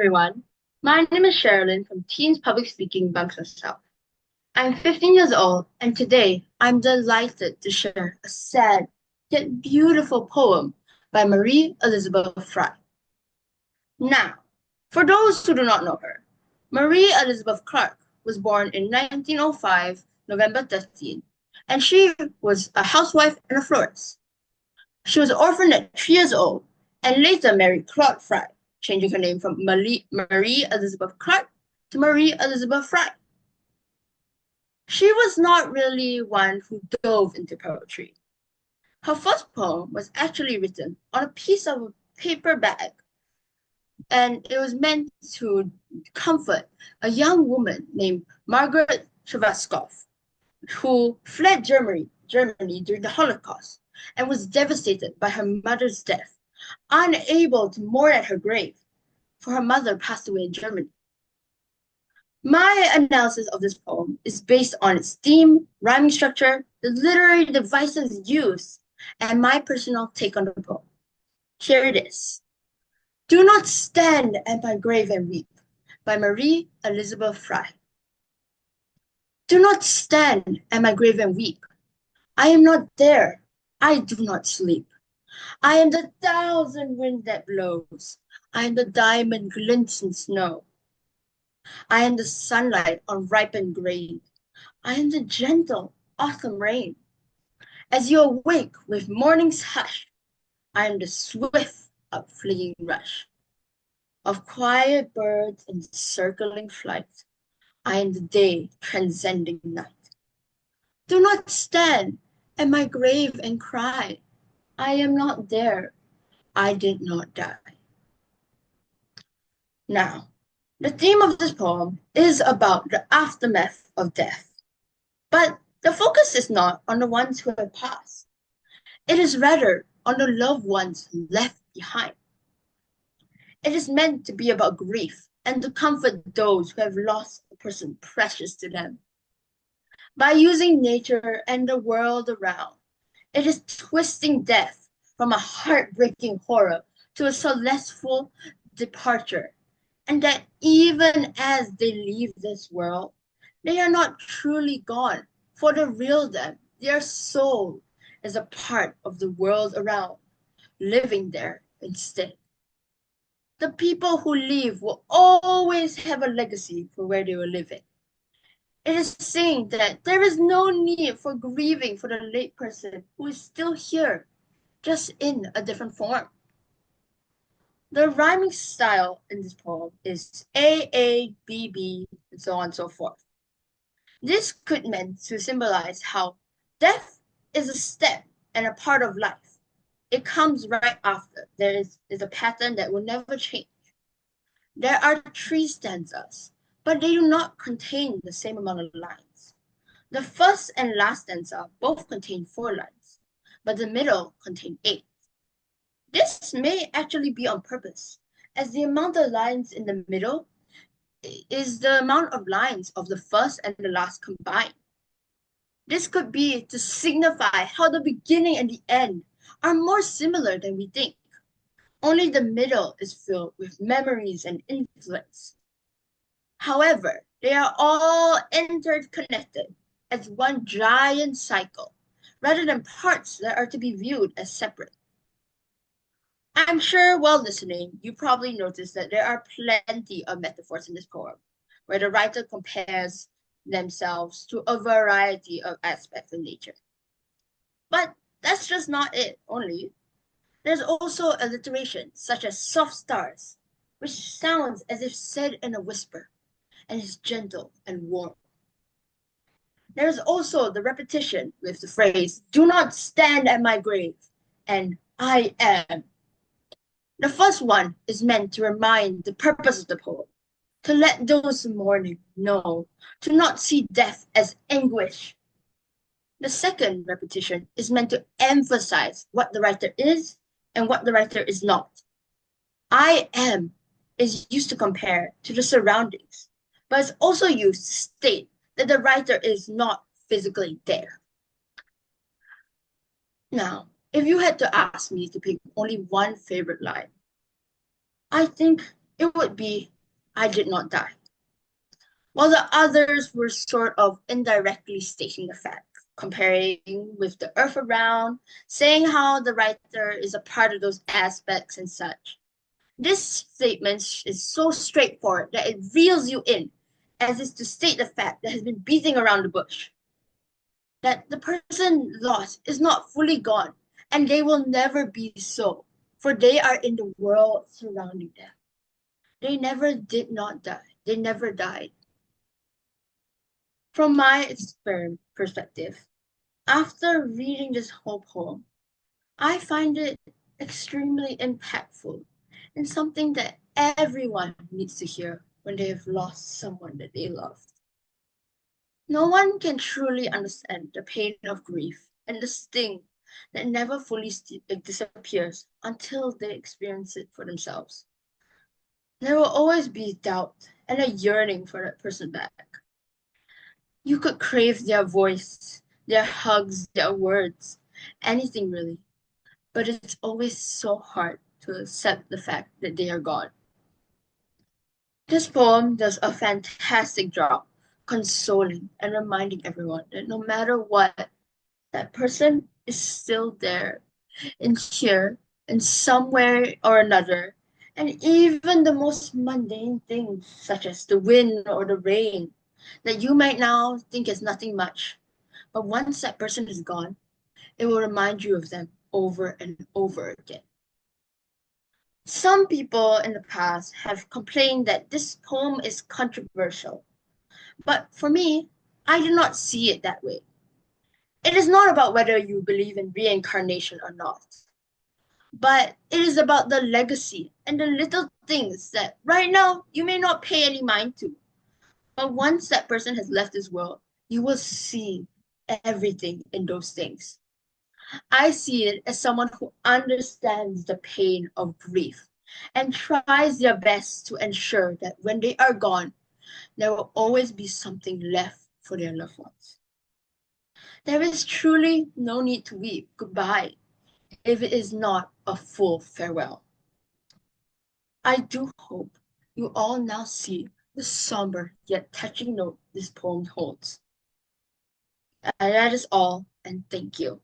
everyone. My name is Sherilynn from Teens Public Speaking Bangsa South. I'm 15 years old, and today I'm delighted to share a sad yet beautiful poem by Marie Elizabeth Fry. Now, for those who do not know her, Marie Elizabeth Clark was born in 1905, November 13, and she was a housewife and a florist. She was orphaned at 3 years old and later married Claude Fry, changing her name from Marie Elizabeth Clark to Marie Elizabeth Fry. She was not really one who dove into poetry. Her first poem was actually written on a piece of paper bag, and it was meant to comfort a young woman named Margaret Shavastkov, who fled Germany during the Holocaust and was devastated by her mother's death, unable to mourn at her grave, for her mother passed away in Germany. My analysis of this poem is based on its theme, rhyming structure, the literary devices used, and my personal take on the poem. Here it is. Do Not Stand at My Grave and Weep by Marie Elizabeth Fry. Do not stand at my grave and weep. I am not there. I do not sleep. I am the thousand wind that blows. I am the diamond glints in snow. I am the sunlight on ripened grain. I am the gentle autumn rain. As you awake with morning's hush, I am the swift upfleeing rush of quiet birds in circling flight. I am the day transcending night. Do not stand at my grave and cry. I am not there. I did not die. Now, the theme of this poem is about the aftermath of death. But the focus is not on the ones who have passed. It is rather on the loved ones left behind. It is meant to be about grief and to comfort those who have lost a person precious to them. By using nature and the world around, it is twisting death from a heartbreaking horror to a celestial departure, and that even as they leave this world, they are not truly gone, for the real them, their soul is a part of the world around, living there instead. The people who leave will always have a legacy for where they were living. It is saying that there is no need for grieving for the late person who is still here, just in a different form. The rhyming style in this poem is A, B, B, and so on and so forth. This could meant to symbolize how death is a step and a part of life. It comes right after. There is a pattern that will never change. There are three stanzas, but they do not contain the same amount of lines. The first and last stanza both contain 4 lines, but the middle contain 8. This may actually be on purpose, as the amount of lines in the middle is the amount of lines of the first and the last combined. This could be to signify how the beginning and the end are more similar than we think. Only the middle is filled with memories and influence. However, they are all interconnected as one giant cycle, rather than parts that are to be viewed as separate. I'm sure while listening, you probably noticed that there are plenty of metaphors in this poem, where the writer compares themselves to a variety of aspects of nature. But that's just not it only. There's also alliteration, such as soft stars, which sounds as if said in a whisper, and is gentle and warm. There's also the repetition with the phrase, do not stand at my grave, and I am. The first one is meant to remind the purpose of the poem, to let those mourning know, to not see death as anguish. The second repetition is meant to emphasize what the writer is and what the writer is not. I am is used to compare to the surroundings, but it's also used to state that the writer is not physically there. Now, if you had to ask me to pick only one favorite line, I think it would be, I did not die, while the others were sort of indirectly stating the fact, comparing with the earth around, saying how the writer is a part of those aspects and such. This statement is so straightforward that it reels you in, as is to state the fact that has been beating around the bush. That the person lost is not fully gone, and they will never be so, for they are in the world surrounding them. They never did not die. They never died. From my perspective, after reading this whole poem, I find it extremely impactful and something that everyone needs to hear when they have lost someone that they love. No one can truly understand the pain of grief and the sting that never fully disappears until they experience it for themselves. There will always be doubt and a yearning for that person back. You could crave their voice, their hugs, their words, anything really, but it's always so hard to accept the fact that they are gone. This poem does a fantastic job consoling and reminding everyone that no matter what, that person is still there and here in somewhere or another. And even the most mundane things, such as the wind or the rain, that you might now think is nothing much, but once that person is gone, it will remind you of them over and over again. Some people in the past have complained that this poem is controversial, but for me, I do not see it that way. It is not about whether you believe in reincarnation or not, but it is about the legacy and the little things that right now you may not pay any mind to. But once that person has left this world, you will see everything in those things. I see it as someone who understands the pain of grief and tries their best to ensure that when they are gone, there will always be something left for their loved ones. There is truly no need to weep goodbye if it is not a full farewell. I do hope you all now see the somber yet touching note this poem holds. And that is all, and thank you.